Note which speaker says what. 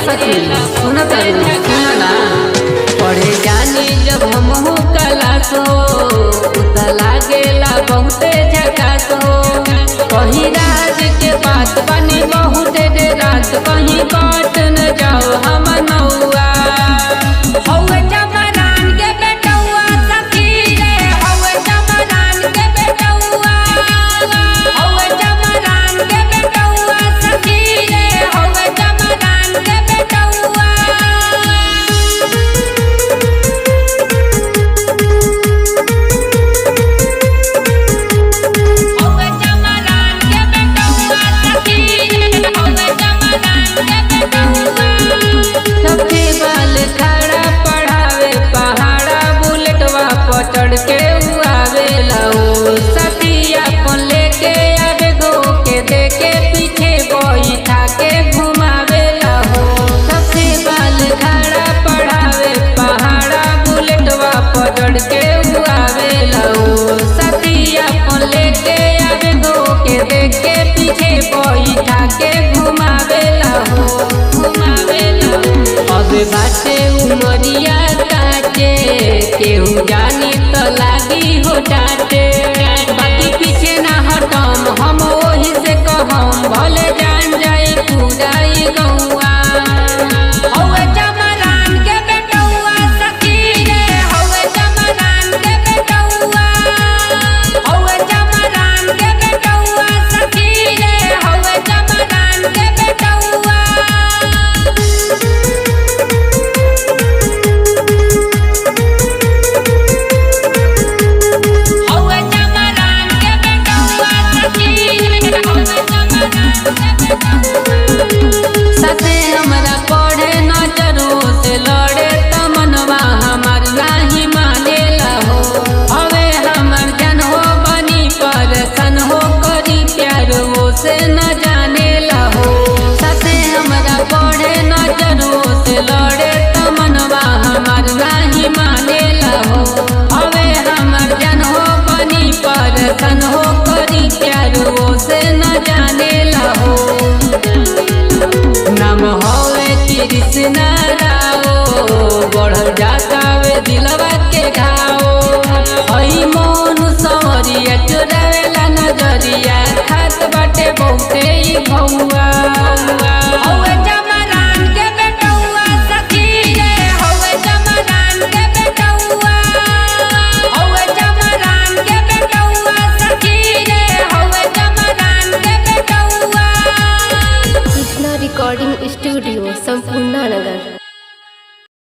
Speaker 1: सखी सुन ना पढ़े जानी जब हम हो क्लास हो उत लागेला बहुते झकास हो। कहीं राज के बात बनी बहुत दे रात कहीं काट न जाओ हम नौआ। हौवे जमरान के बेटौआ सखी रे हौवे जमरान के बेटौआ। हौवे जमरान के बेटौआ सखी रे हौवे जमरान के बेटौआ। हौवे जमरान के बेटौआ सखी रे हौवे जमरान के बेटौआ। सबके बाल खड़ा पढ़ावे पहाड़ा बुलेटवा पचड़ के उआवे लहो। सतिया पन लेके आवे गो के देके पीछे बैठा के घुमावे लहो। सबके बाल खड़ा पढ़ावे पहाड़ा बुलेटवा पचड़ के उआवे लहो। सतिया पन लेके आवे गो के देके पीछे बैठा के घुमावे लहो घुमावे लहो। अब बाटे उमरिया काटे केहू जानी तो लागी हो डांटे। बाकी पीछे ना हटम हम ओही से कहम भले जान जाई पूरा ई गौआ। हौवे जमरान के बेटौआ सखी रे हौवे जमरान के बेटौआ। हौवे जमरान के बेटौआ सखी रे हौवे जमरान के बेटौआ। हौवे जमरान के बेटौआ सखी रे हौवे जमरान के बेटौआ। साथे हमरा पढ़े नजरों से लड़े त मनवा हमार नाही माने लहो। हवे हमर जन हो बनी परसन हो करी प्यार वो से न जाने लहो। साथे हमरा पढ़े नजरों से लड़े त मनवा हमार नाही माने लहो। हवे हमर जन हो बनी परसन हो करी प्यार वो से न जाने लहो। नाम हवे कृष्ण।